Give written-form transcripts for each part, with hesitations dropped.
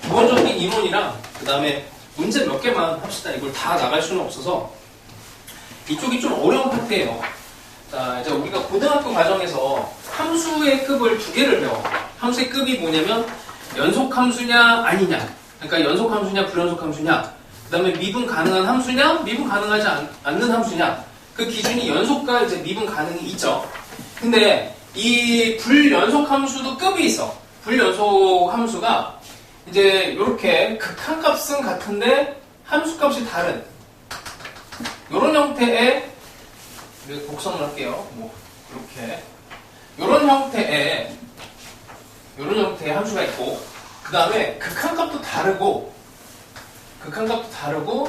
기본적인 이론이랑 그 다음에 문제 몇 개만 합시다. 이걸 다 나갈 수는 없어서 이쪽이 좀 어려운 파트예요. 자, 이제 우리가 고등학교 과정에서 함수의 급을 두 개를 배워. 함수의 급이 뭐냐면 연속함수냐 아니냐. 그러니까 연속함수냐 불연속함수냐. 그 다음에 미분 가능한 함수냐 미분 가능하지 않는 함수냐. 그 기준이 연속과 이제 미분 가능이 있죠. 근데 이 불연속함수도 급이 있어. 불연속함수가 이제 이렇게 극한값은 같은데 함수값이 다른 이런 형태의 곡선을 할게요. 뭐 이렇게 이런 형태의 함수가 있고 그 다음에 극한값도 다르고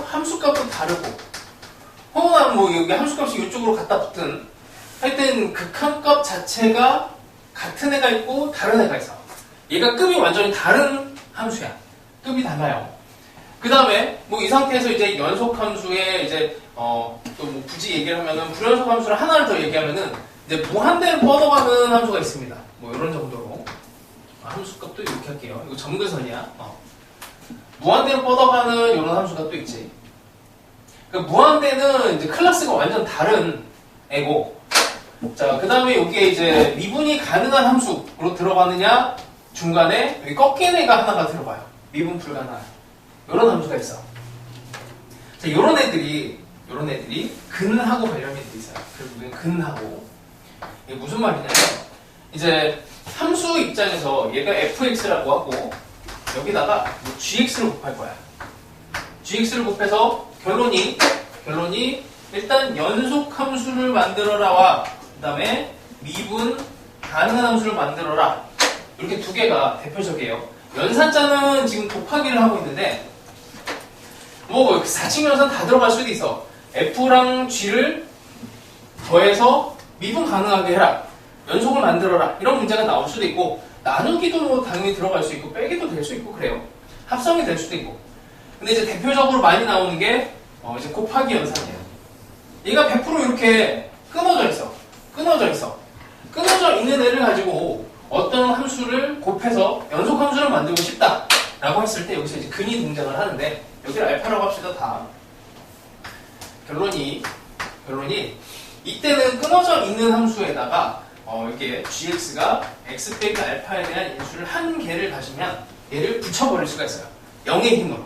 함수값도 다르고 혹은 뭐 여기 함수값이 이쪽으로 갖다 붙은 하여튼 극한값 자체가 같은 애가 있고 다른 애가 있어. 얘가 급이 완전히 다른 함수야. 급이 달라요. 그 다음에 뭐 이 상태에서 이제 연속함수에 이제 또 뭐 굳이 얘기를 하면은 불연속함수를 하나를 더 얘기하면은 이제 무한대로 뻗어가는 함수가 있습니다. 뭐 이런 정도로 함수값도 이렇게 할게요. 이거 점근선이야. 무한대로 뻗어가는 이런 함수가 또 있지. 그러니까 무한대는 이제 클래스가 완전 다른 애고, 자, 그 다음에 여기에 이제 미분이 가능한 함수로 들어가느냐, 중간에 여기 꺾인 애가 하나가 들어가요. 미분 불가능한. 이런 함수가 있어. 자, 이런 애들이 근하고 관련이 돼 있어요. 결국엔 근하고. 이게 무슨 말이냐면, 이제 함수 입장에서 얘가 fx라고 하고, 여기다가 뭐 gx를 곱할 거야. gx를 곱해서 결론이 일단 연속 함수를 만들어라와 그 다음에 미분 가능한 함수를 만들어라. 이렇게 두 개가 대표적이에요. 연산자는 지금 곱하기를 하고 있는데 뭐 4층 연산 다 들어갈 수도 있어. f랑 g를 더해서 미분 가능하게 해라. 연속을 만들어라. 이런 문제가 나올 수도 있고 나누기도 뭐 당연히 들어갈 수 있고 빼기도 될 수 있고 그래요. 합성이 될 수도 있고. 근데 이제 대표적으로 많이 나오는 게 이제 곱하기 연산이에요. 얘가 100% 이렇게 끊어져 있는 애를 가지고 어떤 함수를 곱해서 연속 함수를 만들고 싶다라고 했을 때 여기서 이제 근이 등장을 하는데 여기를 알파라고 합시다. 다 결론이 이때는 끊어져 있는 함수에다가 이게 gx가 x 빼기 알파에 대한 인수를 한 개를 가지면 얘를 붙여버릴 수가 있어요. 0의 힘으로.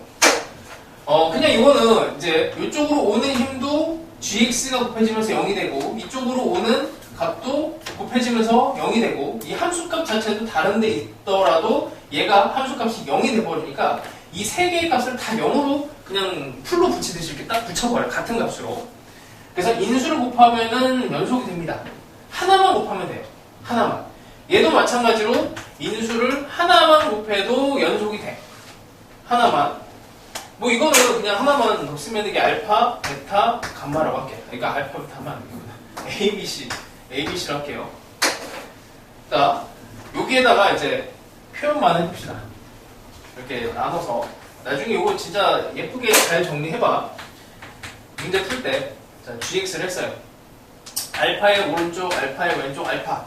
그냥 이거는 이제 이쪽으로 오는 힘도 gx가 곱해지면서 0이 되고 이쪽으로 오는 값도 곱해지면서 0이 되고 이 함수값 자체도 다른 데 있더라도 얘가 함수값이 0이 돼버리니까 이 세 개의 값을 다 0으로 그냥 풀로 붙이듯이 이렇게 딱 붙여버려요. 같은 값으로. 그래서 인수를 곱하면은 연속이 됩니다. 하나만 곱하면 돼요. 하나만. 얘도 마찬가지로 인수를 하나만 곱해도 연속이 돼. 하나만. 뭐 이거는 그냥 하나만 쓰면 이게 알파, 베타, 감마라고 할게요. 그러니까 알파, 베타만 ABC로 할게요. 자, 여기에다가 이제 표현만 해봅시다. 이렇게 나눠서 나중에 이거 진짜 예쁘게 잘 정리해봐. 문제 풀 때 자, gx를 했어요. 알파의 오른쪽, 알파의 왼쪽, 알파.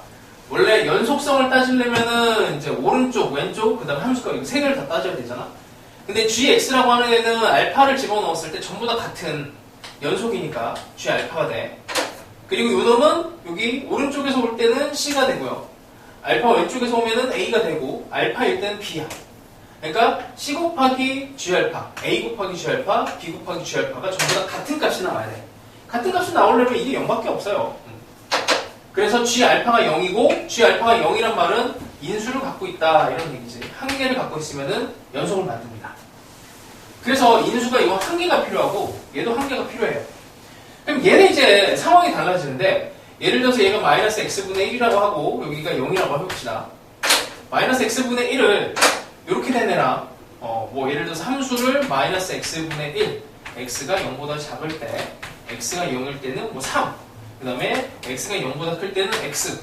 원래 연속성을 따지려면은 이제 오른쪽, 왼쪽, 그 다음에 함수가 이거 세 개를 다 따져야 되잖아. 근데 gx라고 하는 애는 알파를 집어넣었을 때 전부 다 같은 연속이니까 g 알파가 돼. 그리고 이 놈은 여기 오른쪽에서 올 때는 c가 되고요. 알파 왼쪽에서 오면은 a가 되고 알파일 때는 b야. 그러니까 c 곱하기 g 알파, a 곱하기 g 알파, b 곱하기 g 알파가 전부 다 같은 값이 나와야 돼. 같은 값이 나오려면 이게 0밖에 없어요. 그래서 g 알파가 0이고 g 알파가 0이란 말은 인수를 갖고 있다 이런 얘기지. 한 개를 갖고 있으면은 연속을 만듭니다. 그래서 인수가 이거 한 개가 필요하고 얘도 한 개가 필요해요. 그럼 얘는 이제 상황이 달라지는데 예를 들어서 얘가 마이너스 x분의 1이라고 하고 여기가 0이라고 해봅시다. 마이너스 x분의 1을 이렇게 된 애랑 뭐 예를 들어서 함수를 마이너스 x분의 1 x가 0보다 작을 때 x가 0일 때는 뭐 3 그 다음에 x가 0보다 클 때는 x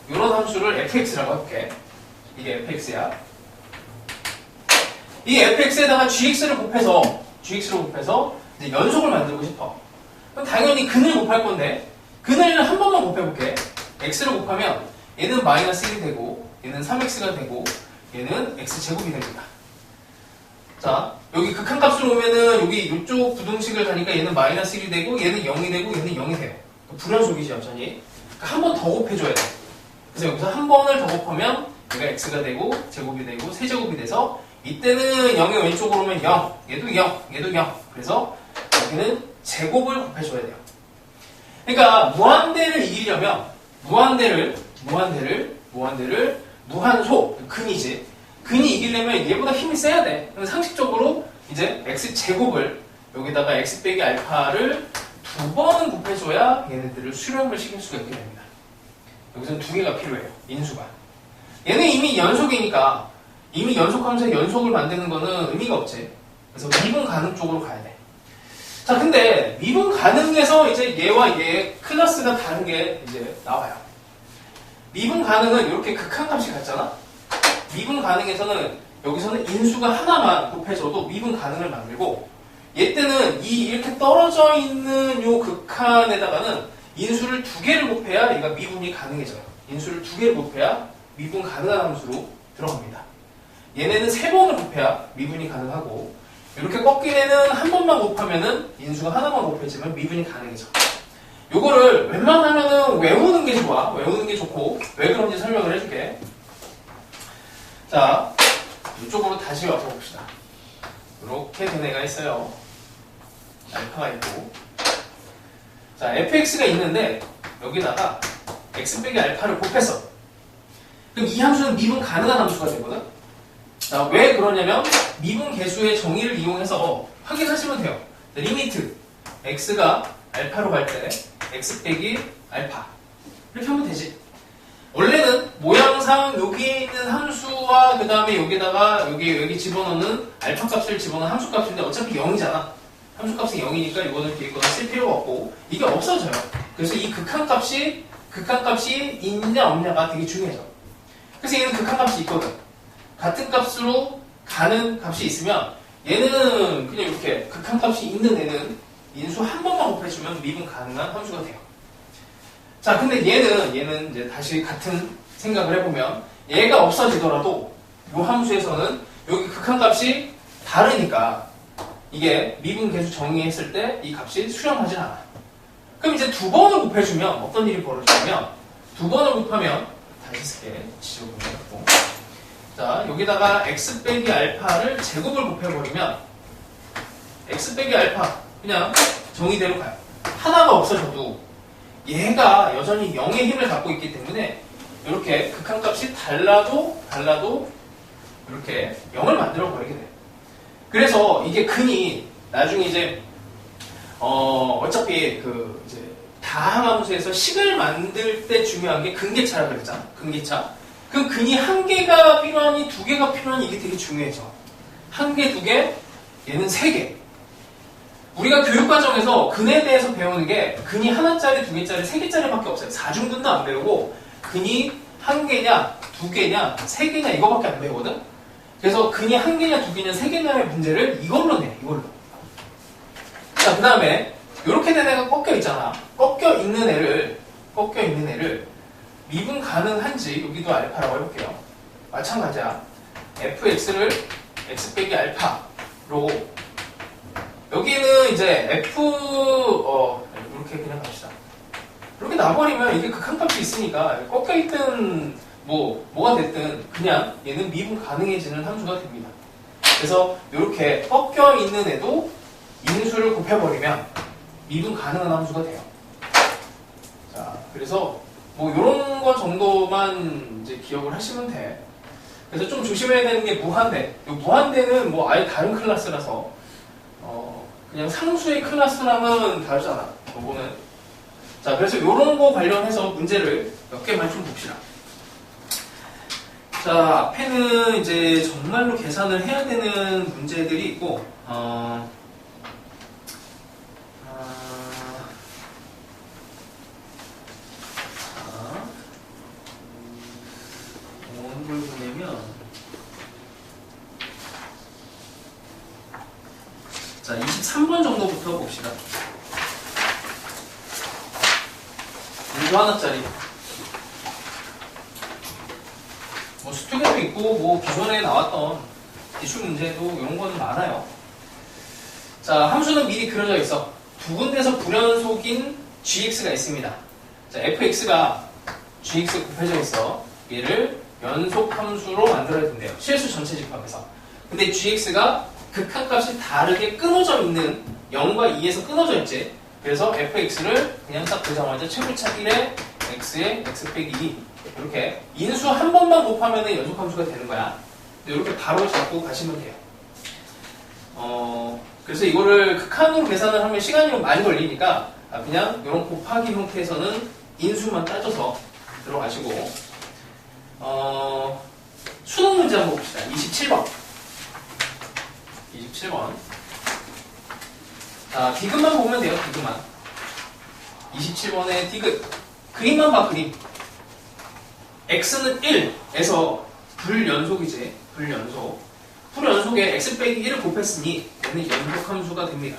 이런 함수를 fx라고 해볼게. 이게 fx야. 이 fx에다가 gx를 곱해서 이제 연속을 만들고 싶어. 그럼 당연히 근을 곱할 건데 근을 한 번만 곱해볼게. x를 곱하면 얘는 마이너스 1이 되고 얘는 3x가 되고 얘는 x제곱이 됩니다. 자, 여기 극한값으로 오면은 여기 이쪽 부등식을 가니까 얘는 마이너스 1이 되고 얘는 0이 되고 얘는 0이 돼요. 불연속이지 여전히. 그러니까 한 번 더 곱해줘야 돼. 그래서 여기서 한 번을 더 곱하면 얘가 x가 되고 제곱이 되고 세제곱이 돼서 이때는 0의 왼쪽으로 오면 0, 얘도 0, 얘도 0. 그래서 여기는 제곱을 곱해줘야 돼요. 그러니까 무한대를 이기려면 무한소, 근이지. 근이 이기려면 얘보다 힘이 세야 돼. 그래서 상식적으로 이제 x제곱을 여기다가 x 빼기 알파를 두 번은 곱해줘야 얘네들을 수렴을 시킬 수가 있게 됩니다. 여기서는 두 개가 필요해요. 인수가. 얘는 이미 연속이니까 이미 연속하면서 연속을 만드는 거는 의미가 없지. 그래서 미분 가능 쪽으로 가야 돼. 자, 근데 미분 가능에서 이제 얘와 얘의 클래스가 다른 게 이제 나와요. 미분 가능은 이렇게 극한값이 같잖아. 미분 가능에서는 여기서는 인수가 하나만 곱해줘도 미분 가능을 만들고 얘 때는 이렇게 떨어져 있는 요 극한에다가는 인수를 두 개를 곱해야 얘가 미분이 가능해져요. 인수를 두 개를 곱해야 미분 가능한 함수로 들어갑니다. 얘네는 세 번을 곱해야 미분이 가능하고 이렇게 꺾인 애는 한 번만 곱하면은 인수가 하나만 곱해지면 미분이 가능해져. 요거를 웬만하면은 외우는 게 좋아. 외우는 게 좋고 왜 그런지 설명을 해줄게. 자, 이쪽으로 다시 와서 봅시다. 이렇게 된 애가 있어요. 알파가 있고. 자, fx가 있는데 여기다가 x 빼기 알파를 곱했어. 그럼 이 함수는 미분 가능한 함수가 되거든. 자, 왜 그러냐면 미분 계수의 정의를 이용해서 확인하시면 돼요. 리미트 x가 알파로 갈 때 x 빼기 알파 이렇게 하면 되지. 원래는 모양상 여기에 있는 함수와 그 다음에 여기다가 여기 집어넣는 알파 값을 집어넣는 함수 값인데 어차피 0이잖아. 함수 값은 0이니까 이거는 뒤에 거는 쓸 필요가 없고 이게 없어져요. 그래서 이 극한값이 있냐 없냐가 되게 중요해져. 그래서 얘는 극한값이 있거든. 같은 값으로 가는 값이 있으면 얘는 그냥 이렇게 극한값이 있는 애는 인수 한 번만 곱해주면 미분 가능한 함수가 돼요. 자, 근데 얘는 이제 다시 같은 생각을 해보면 얘가 없어지더라도 이 함수에서는 여기 극한값이 다르니까 이게 미분 계수 정의했을 때 이 값이 수렴하진 않아. 그럼 이제 두 번을 곱해주면 어떤 일이 벌어지냐면 두 번을 곱하면 다시 쓸게. 지워보고. 자, 여기다가 x 빼기 알파를 제곱을 곱해버리면 x 빼기 알파 그냥 정의대로 가요. 하나가 없어져도 얘가 여전히 0의 힘을 갖고 있기 때문에 이렇게 극한값이 달라도 이렇게 0을 만들어 버리게 돼요. 그래서 이게 근이 나중에 이제 어차피 그 이제 다항함수에서 식을 만들 때 중요한 게 근계차라 그랬잖아. 근계차. 그럼 근이 한 개가 필요하니 두 개가 필요하니 이게 되게 중요해져. 한 개, 두 개, 얘는 세 개. 우리가 교육과정에서 근에 대해서 배우는 게 근이 하나짜리, 두 개짜리, 세 개짜리밖에 없어요. 사중근도 안 배우고 근이 한 개냐, 두 개냐, 세 개냐 이거밖에 안 배우거든. 그래서 근이 한 개냐, 두 개냐, 세 개냐의 문제를 이걸로 내. 이걸로. 자, 그 다음에 이렇게 된 애가 꺾여 있잖아. 꺾여 있는 애를 미분 가능한지 여기도 알파라고 해볼게요. 마찬가지야. fx를 x 빼기 알파로 여기는 이제 이렇게 그냥 갑시다. 이렇게 놔버리면 이게 극한값이 있으니까 꺾여있든 뭐가 됐든 그냥 얘는 미분 가능해지는 함수가 됩니다. 그래서 이렇게 꺾여있는 애도 인수를 곱해버리면 미분 가능한 함수가 돼요. 자, 그래서 이런 거 정도만 이제 기억을 하시면 돼. 그래서 좀 조심해야 되는 게 무한대. 이 무한대는 아예 다른 클래스라서 그냥 상수의 클래스랑은 다르잖아. 요거는. 자, 그래서 이런 거 관련해서 문제를 몇 개만 좀 봅시다. 자, 앞에는 이제 정말로 계산을 해야 되는 문제들이 있고, 뭘 보냐면, 자, 23번 정도부터 봅시다. 문제 하나짜리. 수특 소개도 있고 뭐 기존에 나왔던 기출 문제도 이런 거는 많아요. 자, 함수는 미리 그려져 있어. 두 군데서 불연속인 gx가 있습니다. 자, fx가 gx 곱해져 있어. 얘를 연속 함수로 만들어야 된대요. 실수 전체 집합에서. 근데 gx가 극한값이 다르게 끊어져 있는 0과 2에서 끊어져 있지. 그래서 fx를 그냥 딱 보자마자 최고차 1에 x에 x 빼기 2 이렇게 인수 한 번만 곱하면 연속함수가 되는 거야. 이렇게 바로 잡고 가시면 돼요. 그래서 이거를 극한으로 계산을 하면 시간이 많이 걸리니까 그냥 이런 곱하기 형태에서는 인수만 따져서 들어가시고 수능 문제 한번 봅시다. 27번. 자, 디귿만 보면 돼요. 디귿만. 27번의 디귿. 그림만 봐, 그림. x는 1에서 불연속이지. 불연속에 x 빼기 1을 곱했으니 얘는 연속함수가 됩니다.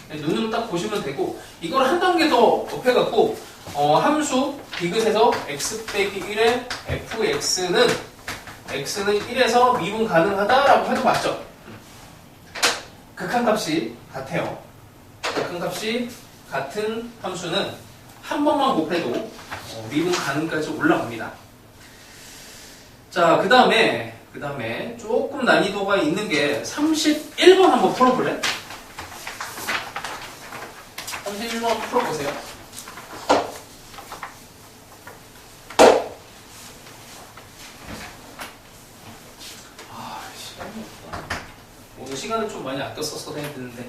눈으로 딱 보시면 되고 이걸 한 단계 더 곱해갖고 함수 디귿에서 x 빼기 1의 fx는 x는 1에서 미분 가능하다라고 해도 맞죠? 극한값이 같아요. 극한값이 같은 함수는 한 번만 곱해도 미분 가능까지 올라갑니다. 자, 그 다음에 조금 난이도가 있는 게 31번 한번 풀어볼래? 31번 풀어보세요. 시간이 없다. 오늘 시간을 좀 많이 아껴 썼어야 되는데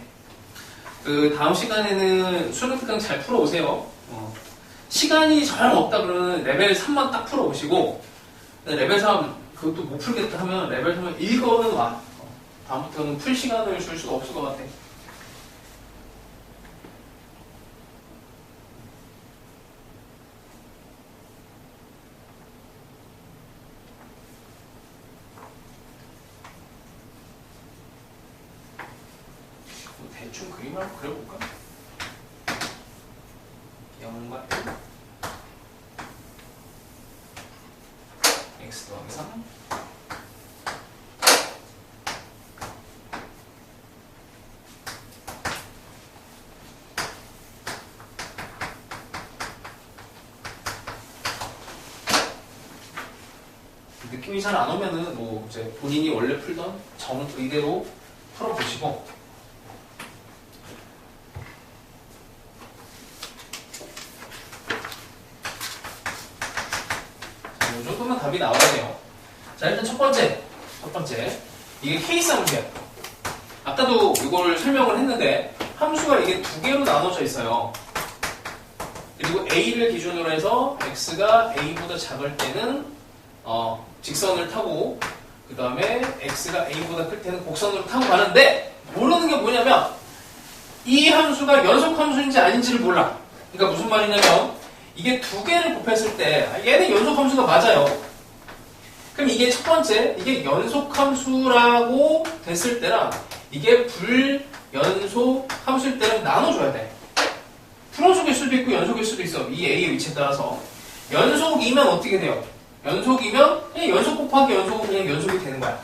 그 다음 시간에는 수능 특강 잘 풀어오세요. 시간이 잘 없다 그러면 레벨 3만 딱 풀어오시고 레벨 3 그것도 못 풀겠다 하면 레벨 3은 읽어는 와. 다음부터는 풀 시간을 줄 수가 없을 것 같아. 대충 그림을 한번 그려볼까? 0과 1 x 더하기 3 느낌이 잘 안 오면은 뭐 이제 본인이 원래 풀던 정 의대로 풀어보시고 이 정도면 답이 나와야돼요. 자, 일단 첫 번째 이게 케이스 함수야. 아까도 이걸 설명을 했는데 함수가 이게 두 개로 나눠져 있어요. 그리고 a를 기준으로 해서 x가 a보다 작을 때는 직선을 타고 그 다음에 x가 a보다 클 때는 곡선으로 타고 가는데 모르는 게 뭐냐면 이 함수가 연속 함수인지 아닌지를 몰라. 그러니까 무슨 말이냐면 이게 두 개를 곱했을 때 얘는 연속 함수가 맞아요. 그럼 이게 첫 번째 이게 연속 함수라고 됐을 때랑 이게 불연속 함수일 때는 나눠줘야 돼. 불연속일 수도 있고 연속일 수도 있어. 이 a의 위치에 따라서. 연속이면 어떻게 돼요? 연속이면 그냥 연속 곱하기 연속은 그냥 연속이 되는 거야.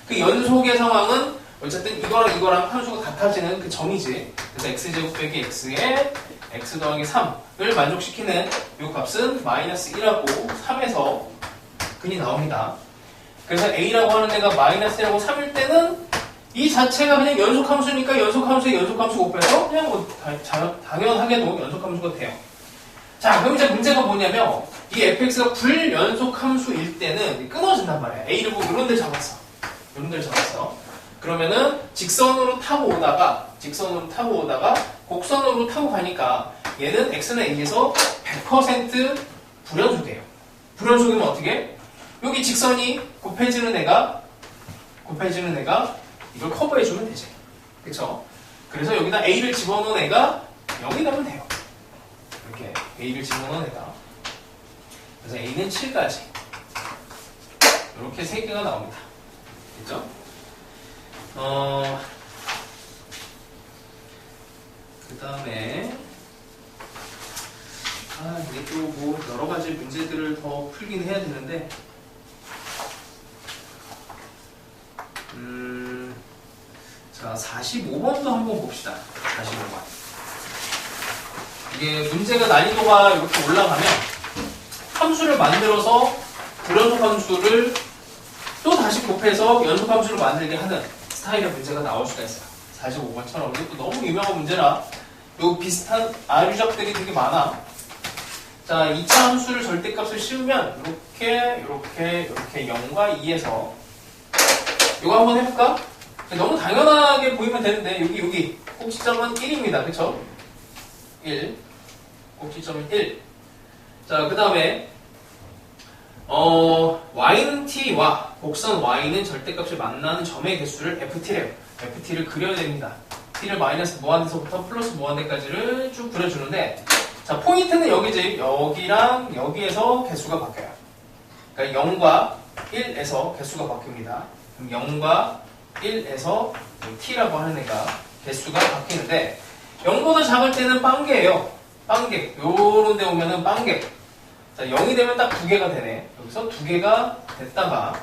그 연속의 상황은 어쨌든 이거랑 함수가 같아지는 그 점이지. 그래서 x제곱 빼기 x에 x 더하기 3을 만족시키는 이 값은 마이너스 1하고 3에서 근이 나옵니다. 그래서 a라고 하는 애가 마이너스 1하고 3일 때는 이 자체가 그냥 연속함수니까 연속함수에 연속함수 곱해서 그냥 뭐 당연하게도 연속함수가 돼요. 자, 그럼 이제 문제가 뭐냐면 이 fx가 불연속함수일 때는 끊어진단 말이야. a를 보고 이런 데를 잡았어. 그러면은 직선으로 타고 오다가 곡선으로 타고 가니까 얘는 x는 a에서 100% 불연속이에요. 불연속이면 어떻게? 여기 직선이 곱해지는 애가 이걸 커버해주면 되지. 그쵸? 그래서 여기다 a를 집어넣은 애가 0이 나면 돼요. 이렇게 a를 집어넣은 애가. 그래서 a는 7까지. 이렇게 3개가 나옵니다. 됐죠? 그 다음에 이게 또 뭐 여러 가지 문제들을 더 풀긴 해야 되는데 자, 45번도 한번 봅시다. 45번. 이게 문제가 난이도가 이렇게 올라가면 함수를 만들어서 불연속 함수를 또 다시 곱해서 연속 함수를 만들게 하는 스타일의 문제가 나올 수가 있어요. 45번처럼. 이것도 너무 유명한 문제라 요 비슷한 아류작들이 되게 많아. 자, 2차 함수를 절대값을 씌우면 이렇게 0과 2에서 이거 한번 해볼까? 너무 당연하게 보이면 되는데 여기 꼭지점은 1입니다. 그쵸? 1 꼭지점은 1. 자, 그 다음에 y는 t와 곡선 y는 절대값을 만나는 점의 개수를 ft래요. ft를 그려야 됩니다. t를 마이너스 무한대서부터 플러스 무한대까지를 쭉 그려주는데, 자, 포인트는 여기지. 여기랑 여기에서 개수가 바뀌어요. 그러니까 0과 1에서 개수가 바뀝니다. 그럼 0과 1에서 t라고 하는 애가 개수가 바뀌는데, 0보다 작을 때는 빵개예요. 빵개. 요런 데 오면은 빵개. 자, 0이 되면 딱 2개가 되네. 여기서 2개가 됐다가,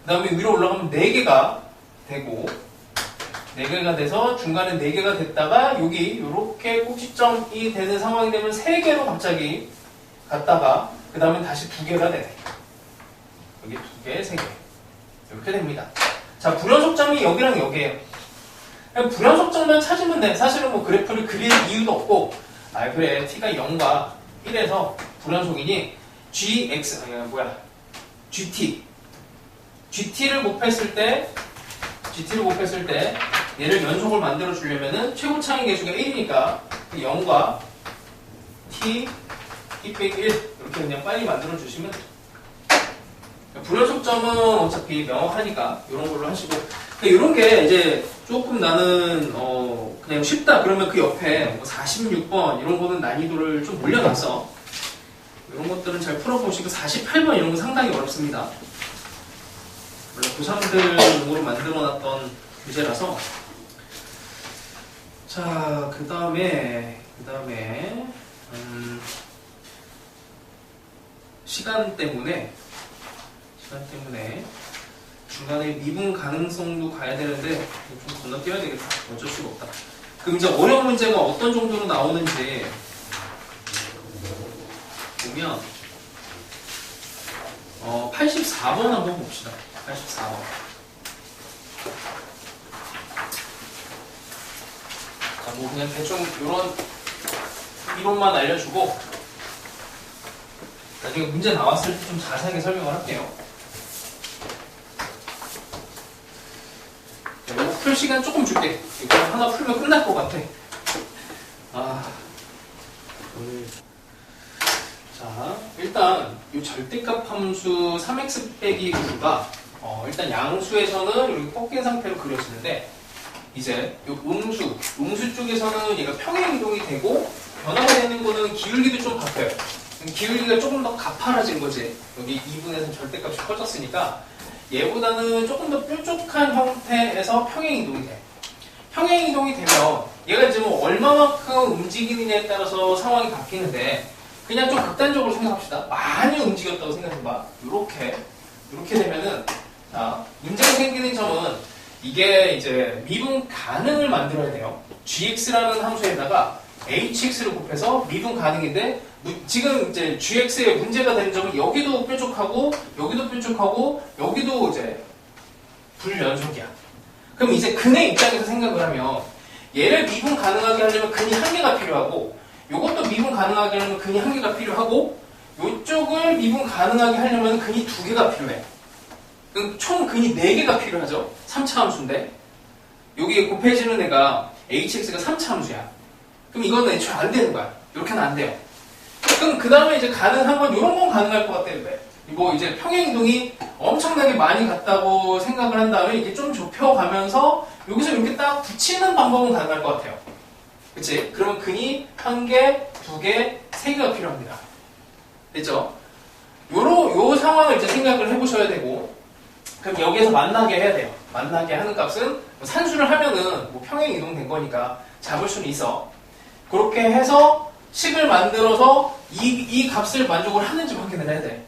그 다음에 위로 올라가면 4개가 되고, 4개가 돼서 중간에 4개가 됐다가, 여기 요렇게 꼭지점이 되는 상황이 되면 3개로 갑자기 갔다가, 그 다음에 다시 2개가 되네. 여기 2개, 3개. 이렇게 됩니다. 자, 불연속점이 여기랑 여기에요. 그냥 불연속점만 찾으면 돼. 사실은 뭐 그래프를 그릴 이유도 없고, 아, 그래. t가 0과 1에서 불연속이니 GT를 곱했을 때 얘를 연속을 만들어 주려면은 최고차의 개수가 1이니까 0과 t 빼기 1 이렇게 그냥 빨리 만들어 주시면 돼요. 불연속점은 어차피 명확하니까 이런 걸로 하시고, 이런 게 이제 조금 나는 그냥 쉽다 그러면 그 옆에 46번 이런 거는 난이도를 좀 올려놨어. 이런 것들은 잘 풀어보시고, 48번 이런 건 상당히 어렵습니다. 원래 고3들용으로 만들어놨던 교재라서. 자, 그 다음에 시간 때문에 중간에 미분 가능성도 가야 되는데 좀 건너뛰어야 되겠다. 어쩔 수가 없다. 그럼 이제 어려운 문제가 어떤 정도로 나오는지 보면 84번 한번 봅시다. 84번. 자, 뭐 그냥 대충 이런 이론만 알려주고 나중에 문제 나왔을 때 좀 자세하게 설명을 할게요. 이거 풀 시간 조금 줄게. 이거 하나 풀면 끝날 것 같아. 자, 일단 이 절대값 함수 3x 빼기 9가 일단 양수에서는 이렇게 꺾인 상태로 그려지는데, 이제 이 음수 쪽에서는 얘가 평행 이동이 되고, 변화가 되는 거는 기울기도 좀 바뀌어요. 기울기가 조금 더 가파라진 거지. 여기 2분에서 절대값이 커졌으니까 얘보다는 조금 더 뾰족한 형태에서 평행 이동이 돼. 평행 이동이 되면 얘가 이제 뭐 얼마만큼 움직이느냐에 따라서 상황이 바뀌는데, 그냥 좀 극단적으로 생각합시다. 많이 움직였다고 생각해봐. 이렇게 되면은, 자, 문제가 생기는 점은 이게 이제 미분 가능을 만들어야 돼요. gx라는 함수에다가 hx를 곱해서 미분 가능인데, 지금 이제 gx의 문제가 되는 점은 여기도 뾰족하고, 여기도 뾰족하고, 여기도 이제 불연속이야. 그럼 이제 근의 입장에서 생각을 하면, 얘를 미분 가능하게 하려면 근이 1개가 필요하고, 요것도 미분 가능하게 하려면 근이 1개가 필요하고, 요쪽을 미분 가능하게 하려면 근이 2개가 필요해. 그럼 총 근이 4개가 필요하죠. 3차 함수인데, 여기에 곱해지는 애가 hx가 3차 함수야. 그럼 이거는 애초에 안 되는 거야. 이렇게는 안 돼요. 그럼 그 다음에 이제 가능한 건 이런 건 가능할 것 같다는데, 뭐 이제 평행 이동이 엄청나게 많이 갔다고 생각을 한 다음에 이게 좀 좁혀가면서 여기서 이렇게 딱 붙이는 방법은 가능할 것 같아요. 그치? 그러면 근이 1개, 2개, 3개가 필요합니다. 됐죠? 요 상황을 이제 생각을 해보셔야 되고, 그럼 여기에서 만나게 해야 돼요. 만나게 하는 값은 뭐 산수를 하면은 뭐 평행 이동된 거니까 잡을 수는 있어. 그렇게 해서 식을 만들어서 이 값을 만족을 하는지 확인을 해야 돼.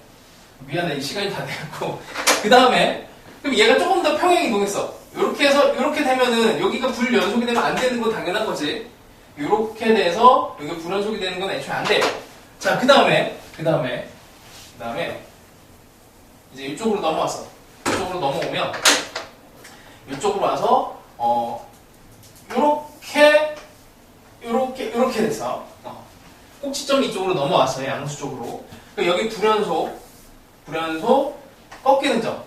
미안해, 이 시간이 다 돼갖고. 그 다음에 그럼 얘가 조금 더 평행 이동했어. 이렇게 해서 이렇게 되면은 여기가 불연속이 되면 안 되는 건 당연한 거지. 이렇게 돼서 여기가 불연속이 되는 건 애초에 안 돼요. 자, 그 다음에 이제 이쪽으로 넘어왔어. 이쪽으로 넘어오면 이쪽으로 와서 요렇게 돼서 꼭지점이 이쪽으로 넘어왔어요. 양수 쪽으로. 여기 불연속 꺾이는 점.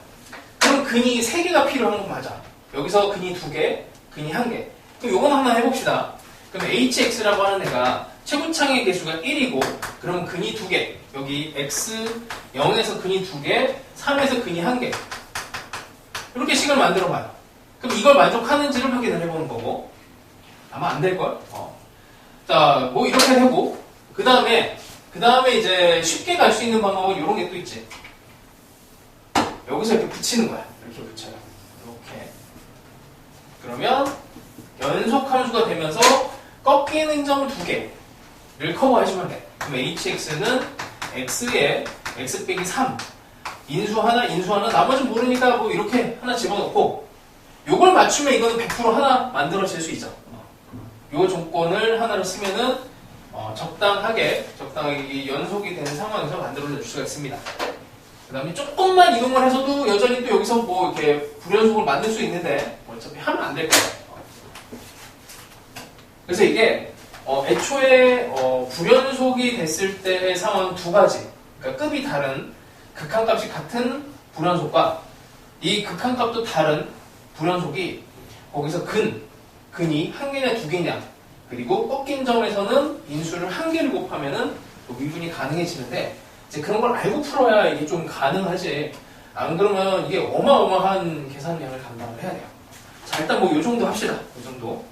그럼 근이 3개가 필요한 건 맞아. 여기서 근이 2개, 근이 1개. 그럼 요건 하나 해봅시다. 그럼 hx라고 하는 애가 최고창의 개수가 1이고 그러면 근이 2개. 여기 x 0에서 근이 2개, 3에서 근이 1개. 이렇게 식을 만들어봐요. 그럼 이걸 만족하는지를 확인을 해보는 거고 아마 안 될걸? 자, 뭐 이렇게 하고 그 다음에 이제 쉽게 갈 수 있는 방법은 이런 게 또 있지. 여기서 이렇게 붙이는 거야. 이렇게 붙여요. 이렇게. 그러면 연속 함수가 되면서 꺾이는 점 2개를 커버해주면 돼. 그럼 hx는 x에 x 빼기 3 인수 하나 나머지는 모르니까 뭐 이렇게 하나 집어넣고 요걸 맞추면 이거는 100% 하나 만들어질 수 있죠. 요 조건을 하나로 쓰면은 적당하게 연속이 되는 상황에서 만들어낼 수가 있습니다. 그 다음에 조금만 이동을 해서도 여전히 또 여기서 뭐 이렇게 불연속을 만들 수 있는데 어차피 하면 안 될 거예요. 그래서 이게 애초에 불연속이 됐을 때의 상황은 2가지. 그러니까 급이 다른 극한값이 같은 불연속과 이 극한값도 다른 불연속이 거기서 근이 1개냐 2개냐 그리고 꺾인 점에서는 인수를 1개를 곱하면은 또 미분이 가능해지는데 이제 그런 걸 알고 풀어야 이게 좀 가능하지. 안 그러면 이게 어마어마한 계산량을 감당을 해야 돼요. 자, 일단 뭐 요 정도 합시다. 요 정도.